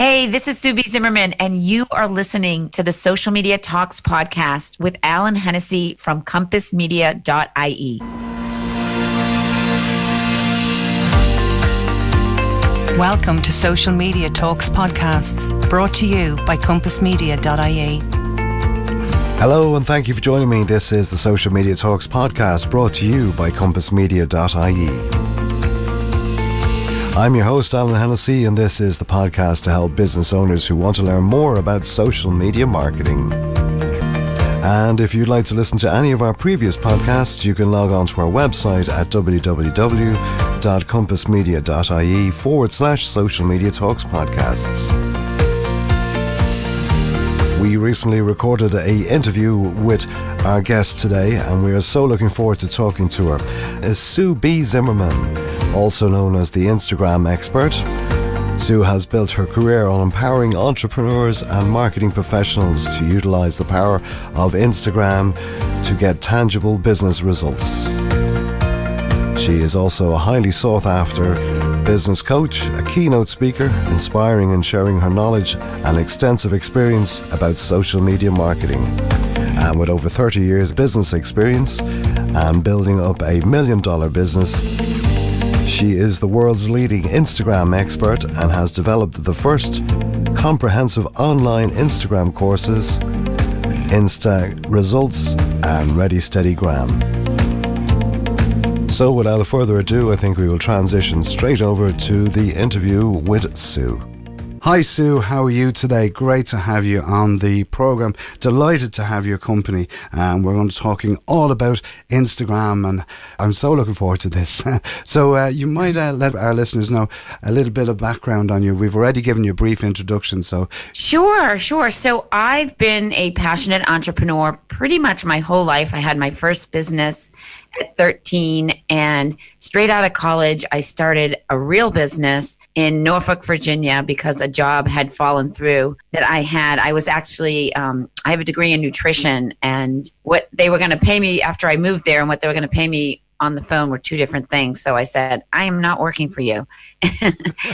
Hey, this is Sue B. Zimmerman, and you are listening to the Social Media Talks podcast with Alan Hennessy from compassmedia.ie. Welcome to Social Media Talks podcasts, brought to you by compassmedia.ie. Hello and thank you for joining me. This is the Social Media Talks podcast brought to you by compassmedia.ie. I'm your host, Alan Hennessy, and this is the podcast to help business owners who want to learn more about social media marketing. And if you'd like to listen to any of our previous podcasts, you can log on to our website at www.compassmedia.ie/social media talks podcasts. We recently recorded an interview with our guest today, and we are so looking forward to talking to her. Is Sue B. Zimmerman, also known as the Instagram expert. Sue has built her career on empowering entrepreneurs and marketing professionals to utilize the power of Instagram to get tangible business results. She is also a highly sought after business coach, a keynote speaker, inspiring and sharing her knowledge and extensive experience about social media marketing. And with over 30 years business experience and building up $1 million business, she is the world's leading Instagram expert and has developed the first comprehensive online Instagram courses, Insta Results and Ready Steady Gram. So without further ado, I think we will transition straight over to the interview with Sue. Hi Sue, how are you today? Great to have you on the program. Delighted to have your company. We're going to be talking all about Instagram, and I'm so looking forward to this. So you might let our listeners know a little bit of background on you. We've already given you a brief introduction. So Sure. So I've been a passionate entrepreneur pretty much my whole life. I had my first business at 13, and straight out of college, I started a real business in Norfolk, Virginia, because a job had fallen through that I had. I was actually, I have a degree in nutrition, and what they were going to pay me after I moved there and what they were going to pay me on the phone were two different things. So I said, I am not working for you.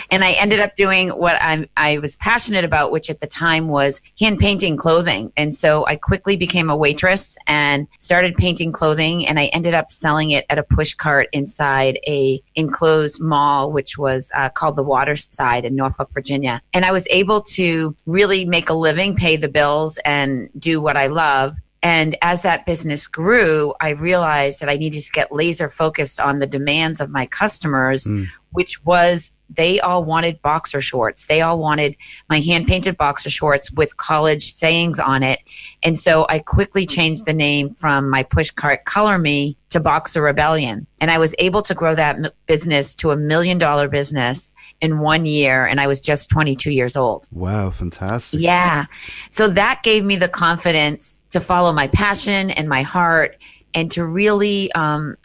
And I ended up doing what I was passionate about, which at the time was hand painting clothing. And so I quickly became a waitress and started painting clothing. And I ended up selling it at a push cart inside a enclosed mall, which was called the Waterside in Norfolk, Virginia. And I was able to really make a living, pay the bills, and do what I love. And as that business grew, I realized that I needed to get laser focused on the demands of my customers, which was they all wanted boxer shorts. They all wanted my hand-painted boxer shorts with college sayings on it. And so I quickly changed the name from my pushcart Color Me to Boxer Rebellion. And I was able to grow that business to $1 million business in 1 year. And I was just 22 years old. wow, fantastic. Yeah. So that gave me the confidence to follow my passion and my heart, and to really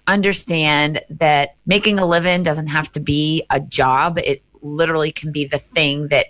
understand that making a living doesn't have to be a job. It literally can be the thing that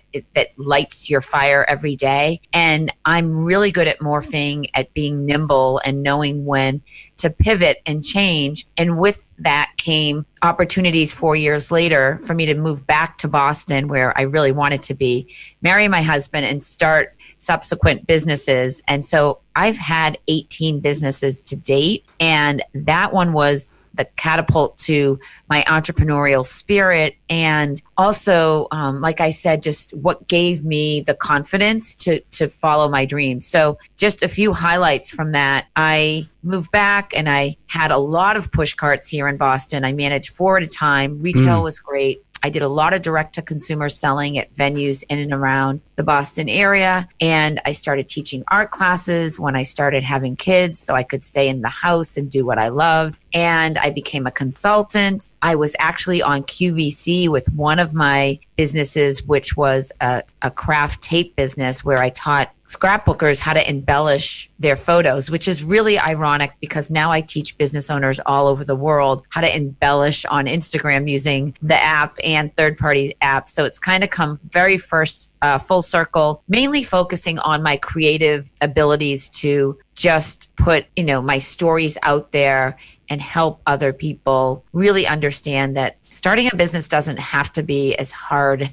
lights your fire every day. And I'm really good at morphing, at being nimble and knowing when to pivot and change. And with that came opportunities 4 years later for me to move back to Boston, where I really wanted to be, marry my husband, and start subsequent businesses. And so I've had 18 businesses to date. And that one was the catapult to my entrepreneurial spirit. And also, like I said, just what gave me the confidence to follow my dreams. So just a few highlights from that. I moved back and I had a lot of push carts here in Boston. I managed 4 at a time. Retail was great. I did a lot of direct-to-consumer selling at venues in and around the Boston area. And I started teaching art classes when I started having kids so I could stay in the house and do what I loved. And I became a consultant. I was actually on QVC with one of my businesses, which was a craft tape business where I taught scrapbookers how to embellish their photos, which is really ironic because now I teach business owners all over the world how to embellish on Instagram using the app and third-party apps. So it's kind of come very full circle, mainly focusing on my creative abilities to just put, my stories out there and help other people really understand that starting a business doesn't have to be as hard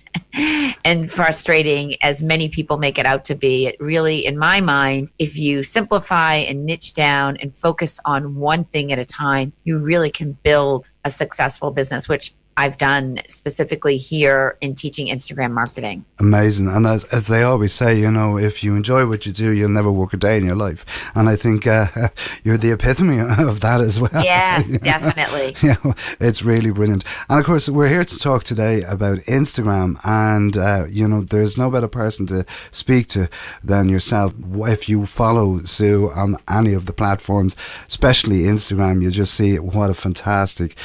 and frustrating as many people make it out to be. It really, in my mind, if you simplify and niche down and focus on one thing at a time, you really can build a successful business, which I've done specifically here in teaching Instagram marketing. Amazing. And as they always say, you know, if you enjoy what you do, you'll never work a day in your life. And I think you're the epitome of that as well. Yes, definitely. You know, it's really brilliant. And of course, we're here to talk today about Instagram. And, you know, there's no better person to speak to than yourself. If you follow Sue on any of the platforms, especially Instagram, you just see what a fantastic,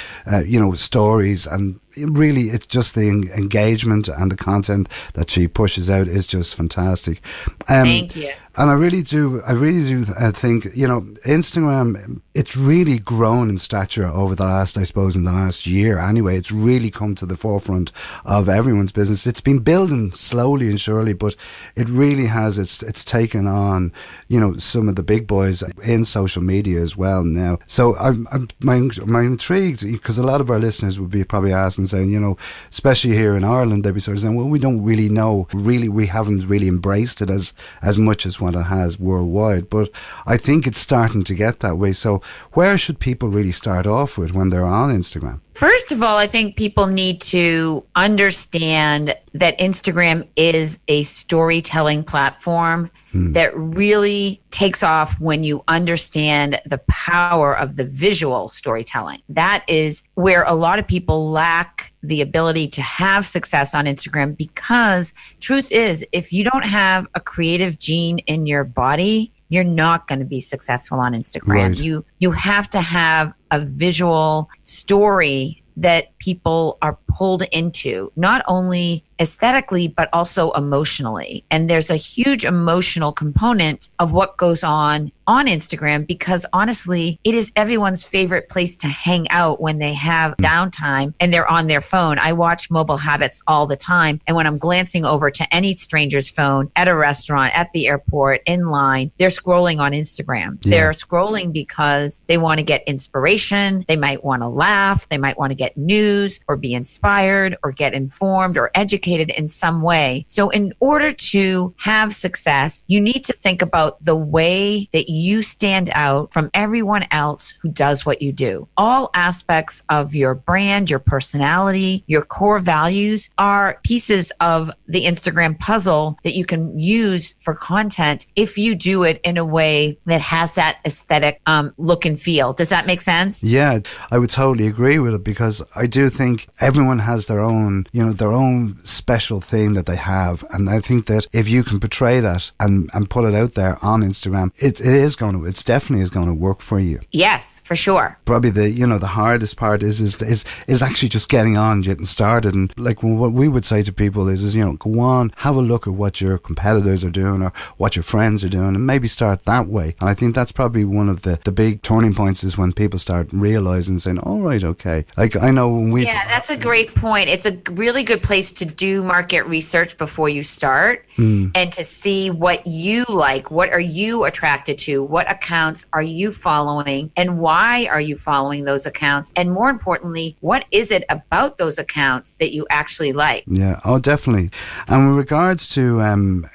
you know, stories. And really, it's just the engagement and the content that she pushes out is just fantastic. Thank you. And I really do think, you know, Instagram, it's really grown in stature over the last, I suppose, in the last year anyway. It's really come to the forefront of everyone's business. It's been building slowly and surely, but it really has, it's taken on, you know, some of the big boys in social media as well now. So I'm intrigued, because a lot of our listeners would be probably asking, saying, you know, especially here in Ireland, they'd be sort of saying, well, we don't really know, really, we haven't really embraced it as much as what it has worldwide. But I think it's starting to get that way. So where should people really start off with when they're on Instagram? First of all, I think people need to understand that Instagram is a storytelling platform that really takes off when you understand the power of the visual storytelling. That is where a lot of people lack the ability to have success on Instagram, because truth is, if you don't have a creative gene in your body, you're not going to be successful on Instagram. Right. You have to have a visual story that people are pulled into, not only aesthetically, but also emotionally. And there's a huge emotional component of what goes on Instagram, because honestly, it is everyone's favorite place to hang out when they have downtime and they're on their phone. I watch Mobile Habits all the time. And when I'm glancing over to any stranger's phone at a restaurant, at the airport, in line, they're scrolling on Instagram. Yeah. They're scrolling because they want to get inspiration. They might want to laugh. They might want to get news or be inspired or get informed or educated in some way. So in order to have success, you need to think about the way that you stand out from everyone else who does what you do. All aspects of your brand, your personality, your core values are pieces of the Instagram puzzle that you can use for content if you do it in a way that has that aesthetic look and feel. Does that make sense? Yeah, I would totally agree with it, because I do think everyone has their own, you know, their own special thing that they have. And I think that if you can portray that and put it out there on Instagram, it's definitely is going to work for you. Yes, for sure. Probably the hardest part is actually just getting started. And like what we would say to people is, you know, go on, have a look at what your competitors are doing or what your friends are doing, and maybe start that way. And I think that's probably one of the big turning points, is when people start realizing, saying, all right, okay. Like I know when yeah, that's a great point. It's a really good place to do market research before you start and to see what you like. What are you attracted to? What accounts are you following, and why are you following those accounts? And more importantly, what is it about those accounts that you actually like? Yeah, oh, definitely. And with regards to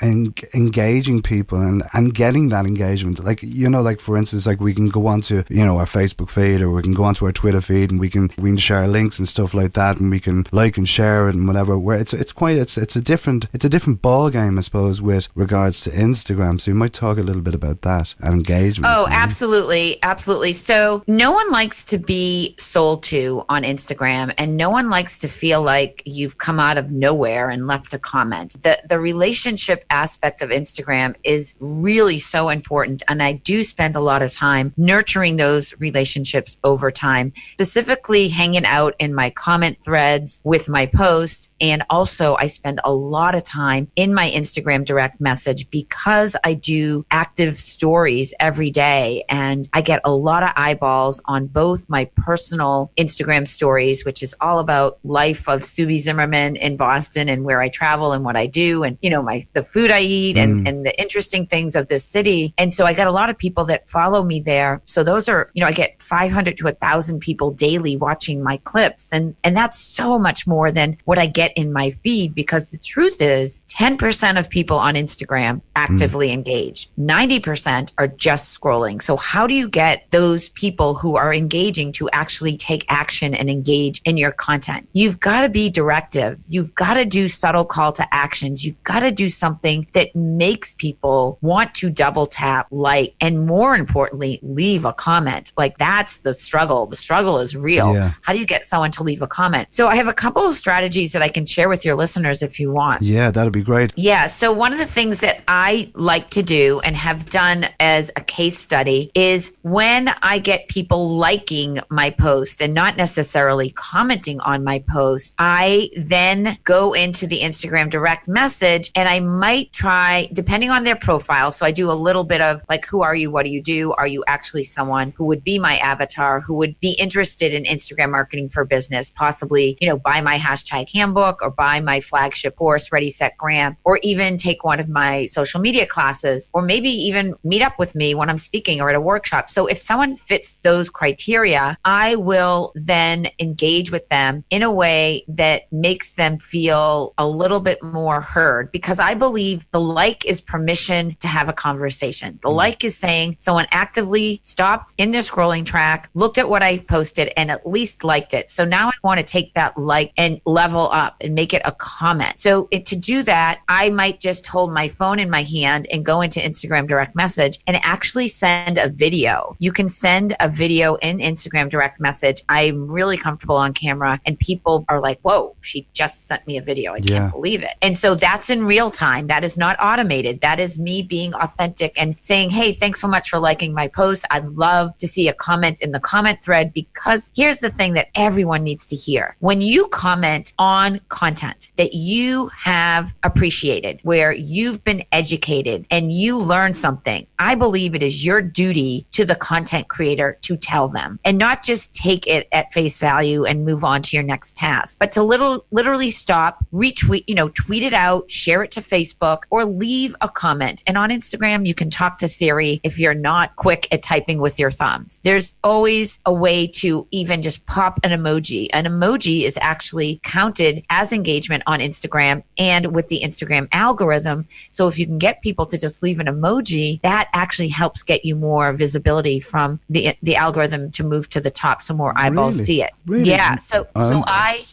engaging people and getting that engagement, like, you know, like for instance, like we can go onto, you know, our Facebook feed, or we can go onto our Twitter feed, and we can share links and stuff like that, and we can like and share it and whatever. Where it's a different ball game, I suppose, with regards to Instagram. So you might talk a little bit about that and engagement. Oh, absolutely. Absolutely. So no one likes to be sold to on Instagram, and no one likes to feel like you've come out of nowhere and left a comment. The relationship aspect of Instagram is really so important. And I do spend a lot of time nurturing those relationships over time, specifically hanging out in my comment thread threads with my posts. And also I spend a lot of time in my Instagram direct message because I do active stories every day, and I get a lot of eyeballs on both my personal Instagram stories, which is all about life of Sue B. Zimmerman in Boston and where I travel and what I do, and the food I eat and the interesting things of this city. And so I got a lot of people that follow me there. So those are, I get 500 to 1,000 people daily watching my clips, and that's so much more than what I get in my feed, because the truth is 10% of people on Instagram actively engage. 90% are just scrolling. So how do you get those people who are engaging to actually take action and engage in your content? You've got to be directive. You've got to do subtle call to actions. You've got to do something that makes people want to double tap, like, and more importantly, leave a comment. Like, that's the struggle. The struggle is real. Yeah. How do you get someone to leave a comment? So I have a couple of strategies that I can share with your listeners if you want. Yeah, that'd be great. Yeah. So one of the things that I like to do and have done as a case study is when I get people liking my post and not necessarily commenting on my post, I then go into the Instagram direct message and I might try, depending on their profile. So I do a little bit of like, who are you? What do you do? Are you actually someone who would be my avatar, who would be interested in Instagram marketing for business, possibly, buy my hashtag handbook or buy my flagship course, Ready, Set, Graham, or even take one of my social media classes, or maybe even meet up with me when I'm speaking or at a workshop. So if someone fits those criteria, I will then engage with them in a way that makes them feel a little bit more heard, because I believe the like is permission to have a conversation. The like is saying someone actively stopped in their scrolling track, looked at what I posted, and at least liked it. So now I want to take that like and level up and make it a comment. So to do that, I might just hold my phone in my hand and go into Instagram direct message and actually send a video. You can send a video in Instagram direct message. I'm really comfortable on camera, and people are like, whoa, she just sent me a video. I can't believe it. And so that's in real time. That is not automated. That is me being authentic and saying, hey, thanks so much for liking my post. I'd love to see a comment in the comment thread, because here's the thing that everyone needs to hear. When you comment on content that you have appreciated, where you've been educated and you learn something, I believe it is your duty to the content creator to tell them, and not just take it at face value and move on to your next task, but to literally stop, retweet, tweet it out, share it to Facebook, or leave a comment. And on Instagram, you can talk to Siri if you're not quick at typing with your thumbs. There's always a way to even just pop an emoji. An emoji is actually counted as engagement on Instagram and with the Instagram algorithm. So if you can get people to just leave an emoji, that actually helps get you more visibility from the algorithm to move to the top, so more eyeballs see it. Really? Yeah. So cool.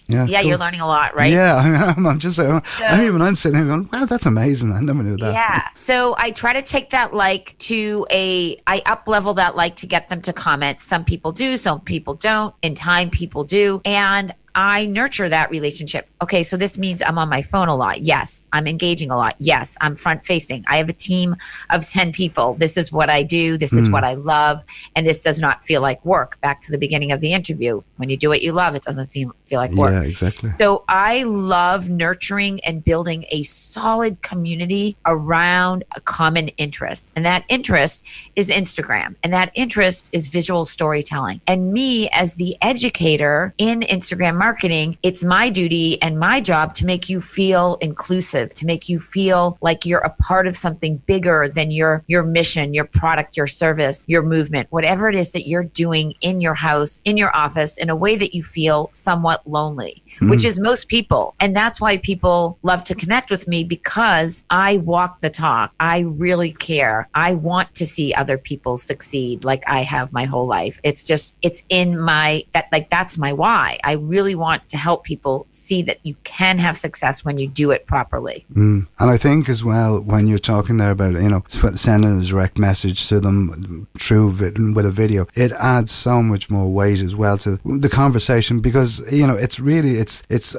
You're learning a lot, right? Yeah, I'm just saying. I'm sitting here going, wow, that's amazing. I never knew that. Yeah. So I try to take that like to I up level that like to get them to comment. Some people do, some people don't. In time, people do. And I nurture that relationship. Okay, so this means I'm on my phone a lot. Yes. I'm engaging a lot. Yes. I'm front facing. I have a team of 10 people. This is what I do. This is what I love. And this does not feel like work. Back to the beginning of the interview. When you do what you love, it doesn't feel like work. Yeah, exactly. So I love nurturing and building a solid community around a common interest. And that interest is Instagram. And that interest is visual storytelling. And me as the educator in Instagram marketing, it's my duty and my job to make you feel inclusive, to make you feel like you're a part of something bigger than your mission, your product, your service, your movement, whatever it is that you're doing in your house, in your office, in a way that you feel somewhat lonely, which is most people. And that's why people love to connect with me, because I walk the talk. I really care. I want to see other people succeed like I have my whole life. It's in my, that's my why. I really want to help people see that you can have success when you do it properly. And I think as well, when you're talking there about, sending a direct message to them with a video, it adds so much more weight as well to the conversation, because, it's really,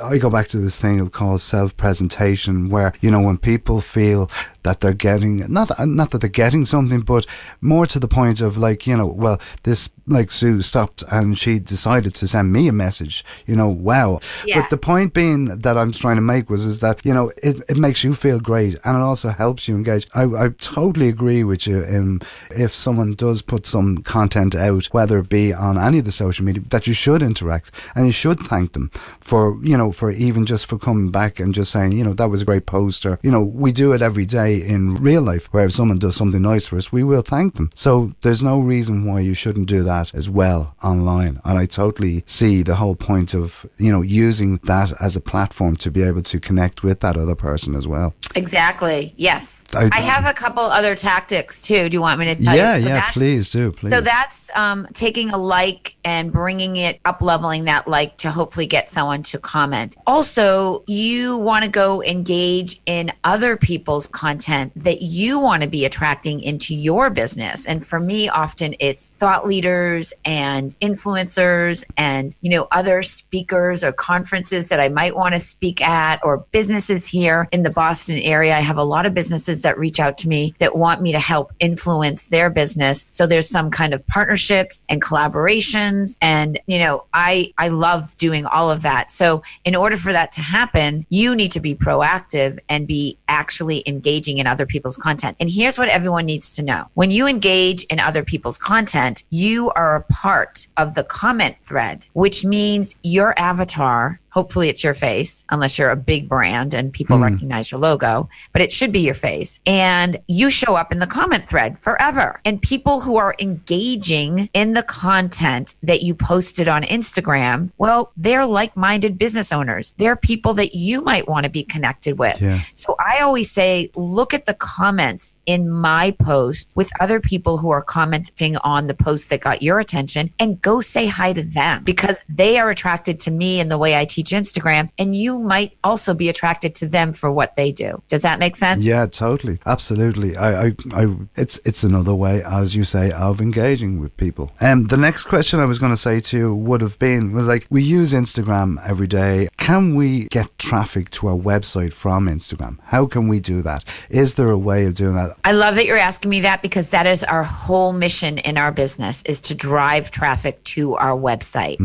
I go back to this thing called self-presentation, where, when people feel that they're getting, not that they're getting something, but more to the point of like, well, this, like Sue stopped and she decided to send me a message, wow. Yeah. But the point being that I'm trying to make is that, it makes you feel great and it also helps you engage. I totally agree with you. If someone does put some content out, whether it be on any of the social media, that you should interact and you should thank them for even just for coming back and just saying, that was a great post, or, we do it every day in real life where if someone does something nice for us, we will thank them. So there's no reason why you shouldn't do that as well online. And I totally see the whole point of, using that as a platform to be able to connect with that other person as well. Exactly. Yes. I have a couple other tactics too. Do you want me to tell you? Yeah, please do. Please. So that's taking a like and bringing it up, leveling that like to hopefully get someone to comment. Also, you want to go engage in other people's content that you want to be attracting into your business. And for me, often it's thought leaders and influencers and, other speakers or conferences that I might want to speak at, or businesses here in the Boston area. I have a lot of businesses that reach out to me that want me to help influence their business. So there's some kind of partnerships and collaborations. And, I love doing all of that. So in order for that to happen, you need to be proactive and be actually engaging in other people's content. And here's what everyone needs to know. When you engage in other people's content, you are a part of the comment thread, which means your avatar, hopefully it's your face, unless you're a big brand and people recognize your logo, but it should be your face. And you show up in the comment thread forever. And people who are engaging in the content that you posted on Instagram, well, they're like-minded business owners. They're people that you might want to be connected with. Yeah. So I always say, look at the comments in my post with other people who are commenting on the post that got your attention, and go say hi to them, because they are attracted to me in the way I teach Instagram, and you might also be attracted to them for what they do. Does that make sense? Yeah, totally. Absolutely. It's another way, as you say, of engaging with people. The next question I was going to say to you would have been, we use Instagram every day. Can we get traffic to our website from Instagram? How can we do that? Is there a way of doing that? I love that you're asking me that, because that is our whole mission in our business, is to drive traffic to our website.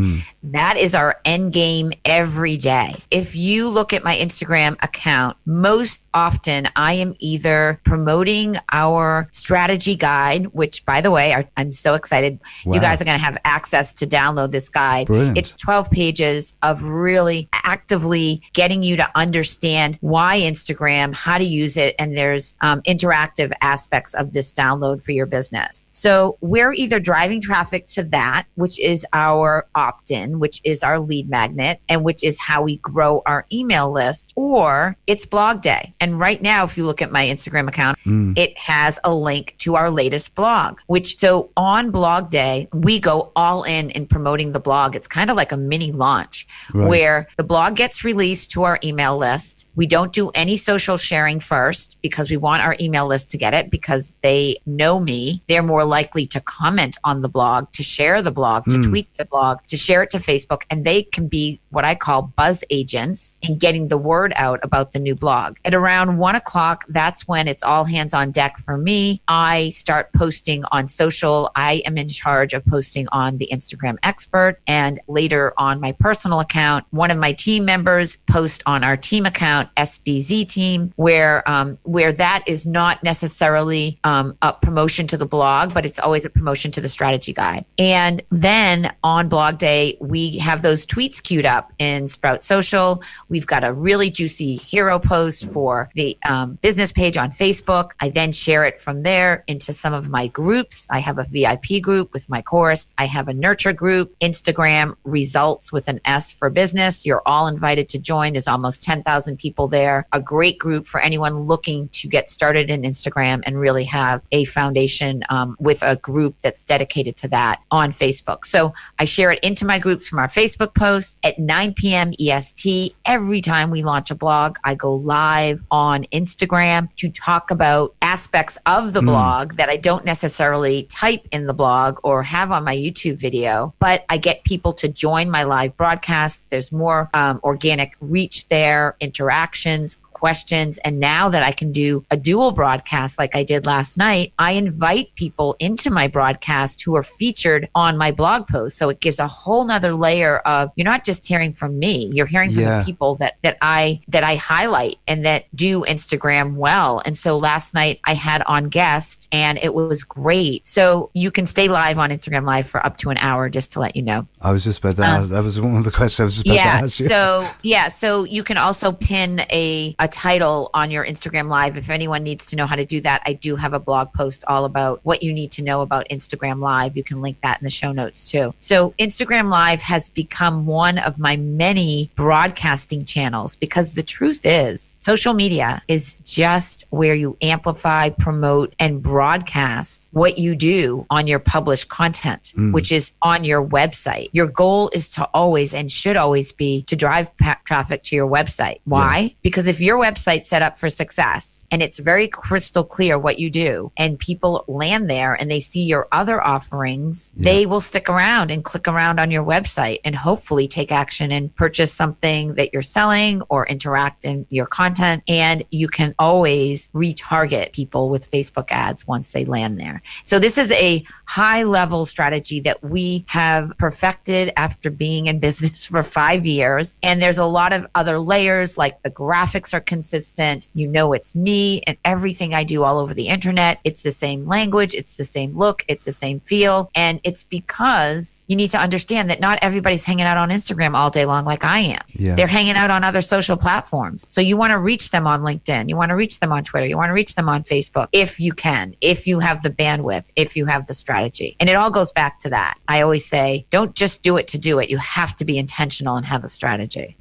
That is our end game every day. If you look at my Instagram account, most often I am either promoting our strategy guide, which, by the way, I'm so excited. Wow. You guys are going to have access to download this guide. Brilliant. It's 12 pages of really actively getting you to understand why Instagram, how to use it, and there's interactive aspects of this download for your business. So we're either driving traffic to that, which is our opt-in, which is our lead magnet, and which is how we grow our email list, or it's blog day. And right now, if you look at my Instagram account, it has a link to our latest blog, so on blog day, we go all in promoting the blog. It's kind of like a mini launch, where the blog gets released to our email list. We don't do any social sharing first, because we want our email list to get it, because they know me. They're more likely to comment on the blog, to share the blog, to tweet the blog, to share it to Facebook, and they can be what I call buzz agents in getting the word out about the new blog. At around 1 o'clock, that's when it's all hands on deck for me. I start posting on social. I am in charge of posting on the Instagram Expert, and later on my personal account. One of my team members post on our team account, SBZ Team, where that is not necessarily a promotion to the blog, but it's always a promotion to the strategy guide. And then on blog day, we have those tweets queued up in Sprout Social. We've got a really juicy hero post for the business page on Facebook. I then share it from there into some of my groups. I have a VIP group with my course. I have a nurture group, Instagram Results with an S for business. You're all invited to join. There's almost 10,000 people there. A great group for anyone looking to get started in Instagram and really have a foundation with a group that's dedicated to that on Facebook. So I share it into my groups from our Facebook post at 9 p.m. EST. Every time we launch a blog, I go live on Instagram to talk about aspects of the blog that I don't necessarily type in the blog or have on my YouTube video, but I get people to join my live broadcast. There's more organic reach there, interactions, questions. And now that I can do a dual broadcast like I did last night, I invite people into my broadcast who are featured on my blog post. So it gives a whole nother layer of, you're not just hearing from me, you're hearing from the people that I highlight and that do Instagram well. And so last night I had on guests and it was great. So you can stay live on Instagram Live for up to an hour, just to let you know. I was just about to ask. That was one of the questions I was just about to ask you. So you can also pin a title on your Instagram Live. If anyone needs to know how to do that, I do have a blog post all about what you need to know about Instagram Live. You can link that in the show notes too. So Instagram Live has become one of my many broadcasting channels, because the truth is social media is just where you amplify, promote, and broadcast what you do on your published content, which is on your website. Your goal is to always and should always be to drive traffic to your website. Why? Yeah. Because if your website's set up for success and it's very crystal clear what you do, and people land there and they see your other offerings, they will stick around and click around on your website and hopefully take action and purchase something that you're selling or interact in your content. And you can always retarget people with Facebook ads once they land there. So this is a high level strategy that we have perfected after being in business for 5 years. And there's a lot of other layers, like the graphics are consistent. You know, it's me and everything I do all over the internet. It's the same language. It's the same look. It's the same feel. And it's because you need to understand that not everybody's hanging out on Instagram all day long like I am. Yeah. They're hanging out on other social platforms. So you want to reach them on LinkedIn. You want to reach them on Twitter. You want to reach them on Facebook if you can, if you have the bandwidth, if you have the strategy. And it all goes back to that. I always say, don't just do it to do it. You have to be intentional and have a strategy.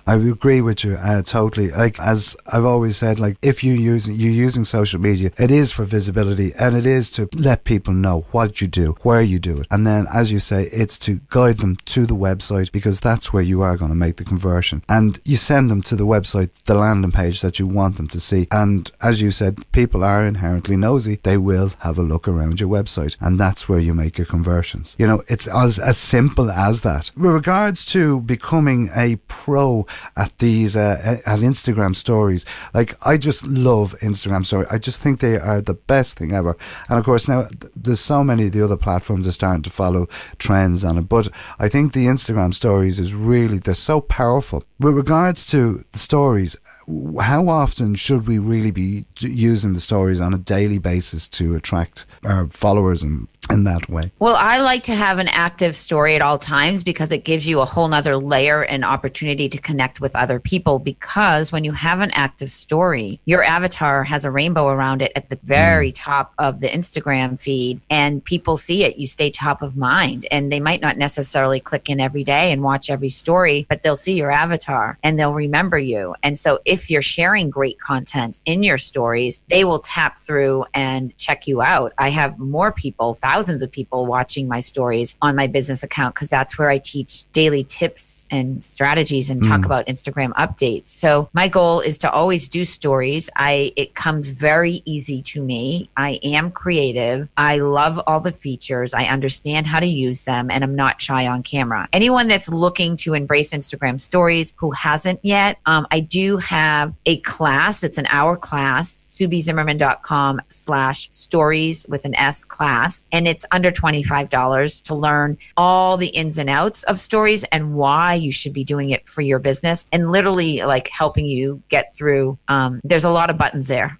I agree with you totally. Like, as I've always said, like, if you're using social media, it is for visibility and it is to let people know what you do, where you do it. And then, as you say, it's to guide them to the website, because that's where you are going to make the conversion. And you send them to the website, the landing page that you want them to see. And as you said, people are inherently nosy. They will have a look around your website, and that's where you make your conversions. You know, it's as simple as that. With regards to becoming a pro at these at Instagram stories, like, I just love Instagram stories. I just think they are the best thing ever. And of course now there's so many of the other platforms are starting to follow trends on it, but I think the Instagram stories is really, they're so powerful. With regards to the stories, how often should we really be using the stories on a daily basis to attract our followers and in that way? Well, I like to have an active story at all times, because it gives you a whole nother layer and opportunity to connect with other people. Because when you have an active story, your avatar has a rainbow around it at the very top of the Instagram feed, and people see it. You stay top of mind, and they might not necessarily click in every day and watch every story, but they'll see your avatar and they'll remember you. And so if you're sharing great content in your stories, they will tap through and check you out. I have more people, thousands of people watching my stories on my business account, because that's where I teach daily tips and strategies and talk about Instagram updates. So my goal is to always do stories. It comes very easy to me. I am creative. I love all the features. I understand how to use them, and I'm not shy on camera. Anyone that's looking to embrace Instagram stories who hasn't yet, I do have a class. It's an hour class, subizimmerman.com/stories with an S class. And it's under $25 to learn all the ins and outs of stories and why you should be doing it for your business, and literally like helping you get through. There's a lot of buttons there.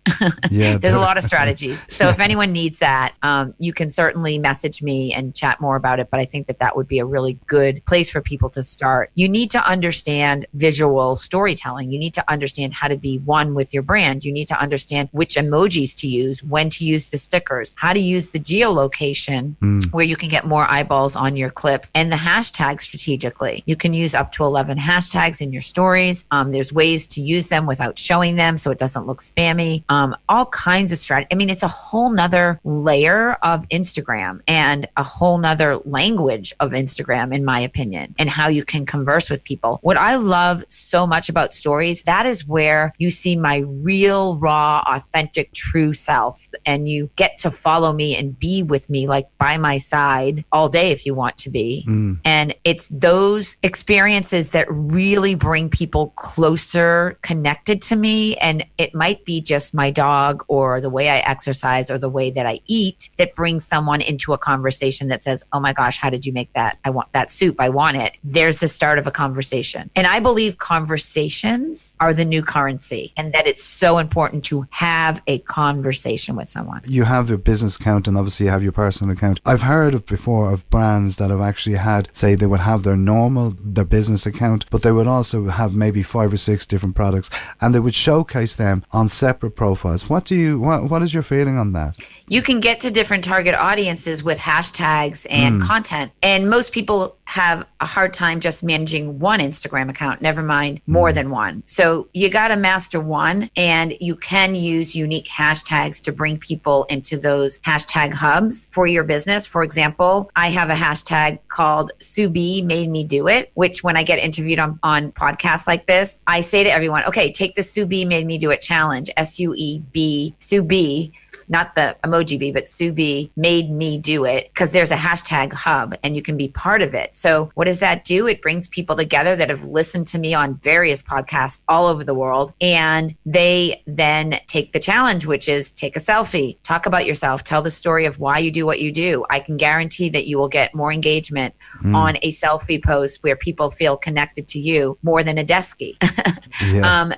Yeah, there's a lot of strategies. So if anyone needs that, you can certainly message me and chat more about it. But I think that would be a really good place for people to start. You need to understand visual storytelling. You need to understand how to be one with your brand. You need to understand which emojis to use, when to use the stickers, how to use the geolocation where you can get more eyeballs on your clips, and the hashtag strategically. You can use up to 11 hashtags in your stories. There's ways to use them without showing them so it doesn't look spammy. All kinds of strategy. I mean, it's a whole nother layer of Instagram and a whole nother language of Instagram, in my opinion, and how you can converse with people. What I love so much about stories, that is where you see my real, raw, authentic, true self, and you get to follow me and be with me be like by my side all day if you want to be. And it's those experiences that really bring people closer connected to me. And it might be just my dog or the way I exercise or the way that I eat that brings someone into a conversation that says, oh my gosh, how did you make that? I want that soup. I want it. There's the start of a conversation. And I believe conversations are the new currency, and that it's so important to have a conversation with someone. You have your business account and obviously you have your personal account. I've heard of before of brands that have actually had, say they would have their business account, but they would also have maybe 5 or 6 different products and they would showcase them on separate profiles. What is your feeling on that? You can get to different target audiences with hashtags and content. And most people have a hard time just managing one Instagram account, never mind more than one. So you got to master one, and you can use unique hashtags to bring people into those hashtag hubs for your business. For example, I have a hashtag called Sue B made me do it, which when I get interviewed on podcasts like this, I say to everyone, okay, take the Sue B made me do it challenge, SUEB, Sue B, not the emoji B, but Sue B made me do it, because there's a hashtag hub and you can be part of it. So what does that do? It brings people together that have listened to me on various podcasts all over the world. And they then take the challenge, which is take a selfie, talk about yourself, tell the story of why you do what you do. I can guarantee that you will get more engagement on a selfie post where people feel connected to you more than a deskie.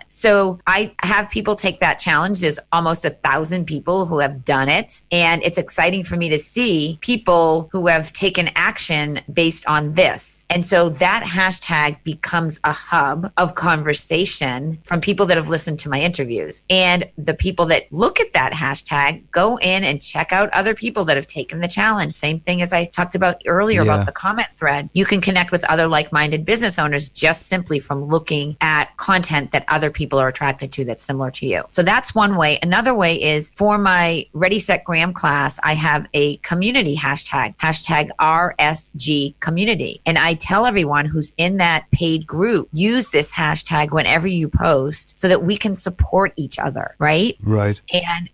So I have people take that challenge. There's almost 1,000 people who have done it. And it's exciting for me to see people who have taken action based on this. And so that hashtag becomes a hub of conversation from people that have listened to my interviews. And the people that look at that hashtag go in and check out other people that have taken the challenge. Same thing as I talked about earlier about the comment thread. You can connect with other like-minded business owners just simply from looking at content that other people are attracted to that's similar to you. So that's one way. Another way is for my Ready, Set, Graham class, I have a community hashtag RSG community. And I tell everyone who's in that paid group, use this hashtag whenever you post so that we can support each other, right? Right.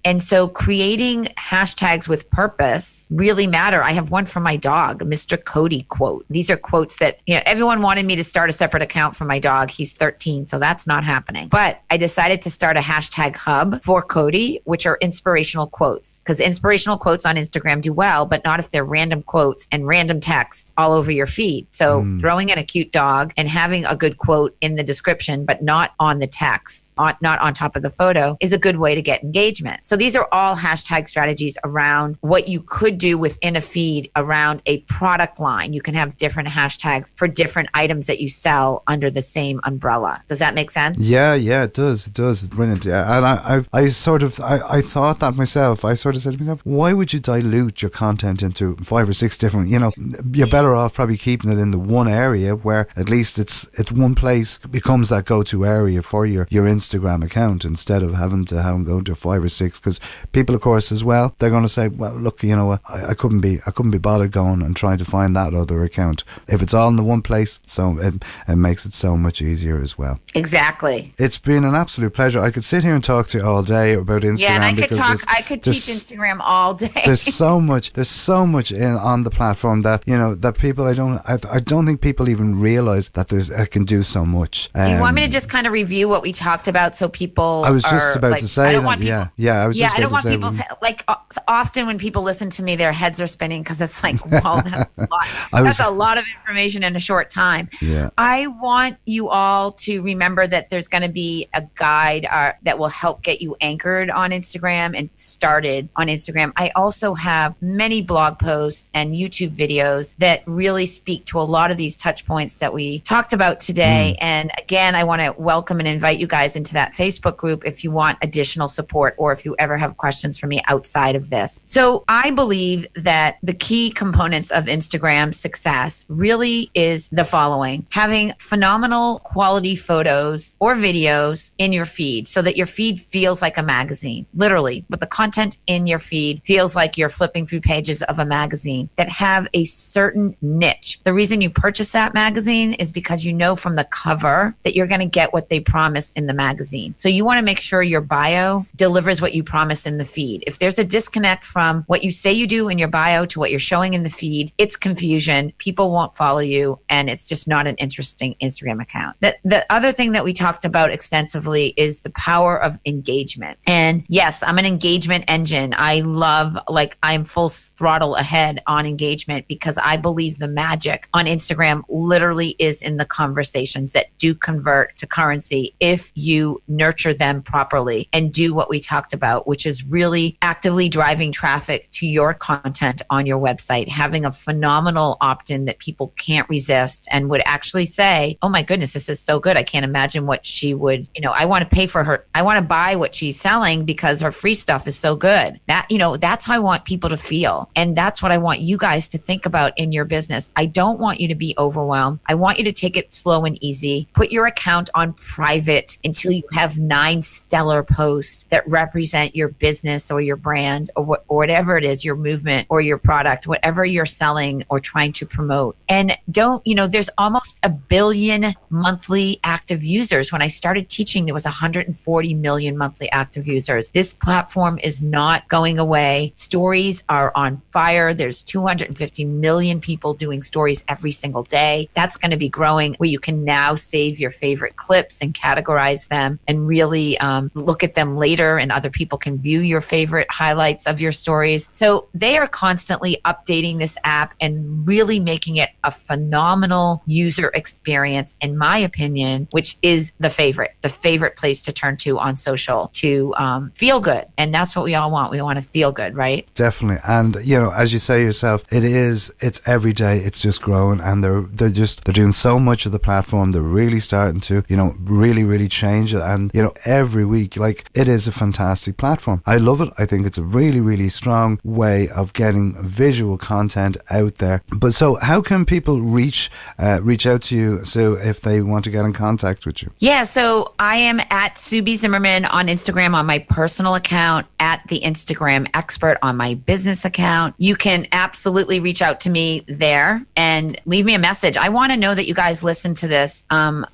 And so creating hashtags with purpose really matter. I have one for my dog, Mr. Cody quote. These are quotes that, everyone wanted me to start a separate account for my dog. He's 13, so that's not happening. But I decided to start a hashtag hub for Cody, which are inspirational quotes, because inspirational quotes on Instagram do well, but not if they're random quotes and random text all over your feed. So throwing in a cute dog and having a good quote in the description, but not on the text, not on top of the photo, is a good way to get engagement. So these are all hashtag strategies around what you could do within a feed around a product line. You can have different hashtags for different items that you sell under the same umbrella. Does that make sense? Yeah, it does. It's brilliant. Yeah. And I thought that myself. I sort of said to myself, why would you dilute your content into 5 or 6 different, you're better off probably keeping it in the one area where at least it's one place becomes that go-to area for your Instagram account, instead of having to have them go to 5 or 6, because people, of course, as well, they're going to say, well, look, I couldn't be bothered going and trying to find that other account. If it's all in the one place, so it makes it so much easier as well. Exactly. It's been an absolute pleasure. I could sit here and talk to you all day about Instagram. Yeah, and I could teach Instagram all day. There's so much on the platform that that people I don't think people even realize that I can do so much. Do you want me to just kind of review what we talked about so people? I was just about to say that. I don't want people to like. Often when people listen to me, their heads are spinning because it's like, wow, that's a lot. That's a lot of information in a short time. Yeah. I want you all to remember that there's going to be a guide that will help get you anchored on Instagram and started on Instagram. I also have many blog posts and YouTube videos that really speak to a lot of these touch points that we talked about today. And again, I want to welcome and invite you guys into that Facebook group if you want additional support or if you ever have questions for me outside of this. So I believe that the key components of Instagram success really is the following: having phenomenal quality photos or videos in your feed so that your feed feels like a magazine, literally, but the content in your feed feels like you're flipping through pages of a magazine that have a certain niche page. The reason you purchase that magazine is because you know from the cover that you're going to get what they promise in the magazine. So you want to make sure your bio delivers what you promise in the feed. If there's a disconnect from what you say you do in your bio to what you're showing in the feed, it's confusion. People won't follow you, and it's just not an interesting Instagram account. The other thing that we talked about extensively is the power of engagement. And yes, I'm an engagement engine. I love, like, I'm full throttle ahead on engagement because I believe the magic on Instagram literally is in the conversations that do convert to currency if you nurture them properly and do what we talked about, which is really actively driving traffic to your content on your website, having a phenomenal opt-in that people can't resist and would actually say, oh my goodness, this is so good. I can't imagine what she would, I want to pay for her. I want to buy what she's selling because her free stuff is so good. That's how I want people to feel. And that's what I want you guys to think about in your business. I don't want you to be overwhelmed. I want you to take it slow and easy. Put your account on private until you have 9 stellar posts that represent your business or your brand or whatever it is, your movement or your product, whatever you're selling or trying to promote. And there's almost 1 billion monthly active users. When I started teaching, there was 140 million monthly active users. This platform is not going away. Stories are on fire. There's 250 million people doing stories every single day. That's going to be growing, where you can now save your favorite clips and categorize them and really look at them later, and other people can view your favorite highlights of your stories. So they are constantly updating this app and really making it a phenomenal user experience, in my opinion, which is the favorite place to turn to on social to feel good. And that's what we all want. We want to feel good, right? Definitely. And, as you say yourself, it's every day. It's just growing, and they're doing so much of the platform. They're really starting to, really, really change it. And, every week, it is a fantastic platform. I love it. I think it's a really, really strong way of getting visual content out there. But so how can people reach out to you, Sue, if they want to get in contact with you? Yeah, so I am at Sue B. Zimmerman on Instagram on my personal account, at the Instagram expert on my business account. You can absolutely reach out to me there and leave me a message. I want to know that you guys listen to this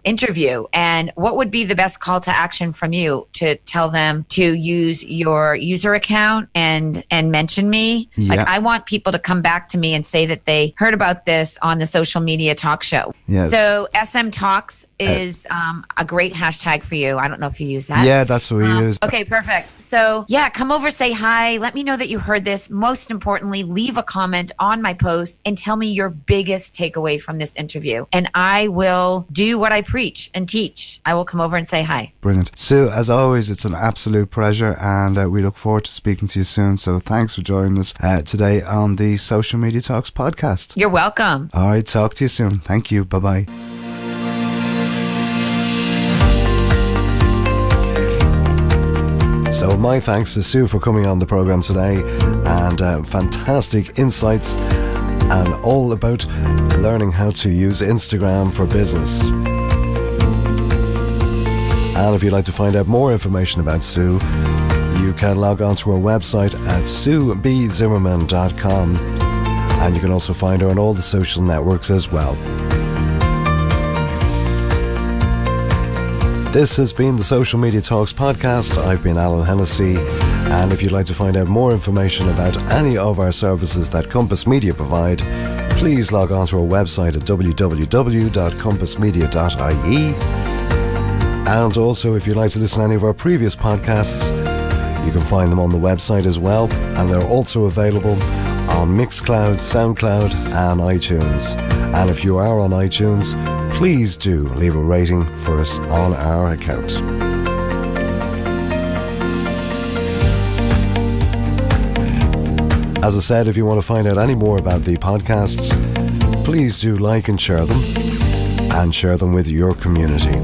interview, and what would be the best call to action from you to tell them to use your user account and mention me. Yeah. I want people to come back to me and say that they heard about this on the social media talk show. Yes. So SM Talks is a great hashtag for you. I don't know if you use that. Yeah, that's what we use. Okay, perfect. So yeah, come over, say hi. Let me know that you heard this. Most importantly, leave a comment on my post and tell me your biggest takeaway from this interview. And I will do what I preach and teach. I will come over and say hi. Brilliant. Sue, as always, it's an absolute pleasure, and we look forward to speaking to you soon. So thanks for joining us today on the Social Media Talks podcast. You're welcome. All right, talk to you soon. Thank you. Bye-bye. So my thanks to Sue for coming on the program today, and fantastic insights and all about learning how to use Instagram for business. And if you'd like to find out more information about Sue, you can log on to her website at suebzimmerman.com, and you can also find her on all the social networks as well. This has been the Social Media Talks podcast. I've been Alan Hennessy, and if you'd like to find out more information about any of our services that Compass Media provide, please log on to our website at www.compassmedia.ie. And also, if you'd like to listen to any of our previous podcasts, you can find them on the website as well, and they're also available on Mixcloud, SoundCloud and iTunes. And if you are on iTunes, please do leave a rating for us on our account. As I said, if you want to find out any more about the podcasts, please do like and share them with your community.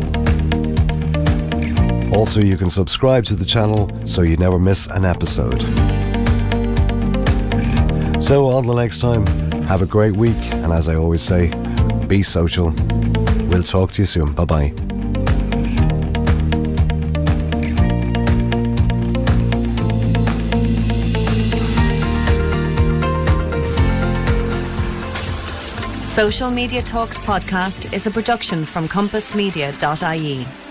Also, you can subscribe to the channel so you never miss an episode. So, on the next time, have a great week, and as I always say, be social. We'll talk to you soon. Bye-bye. Social Media Talks podcast is a production from compassmedia.ie.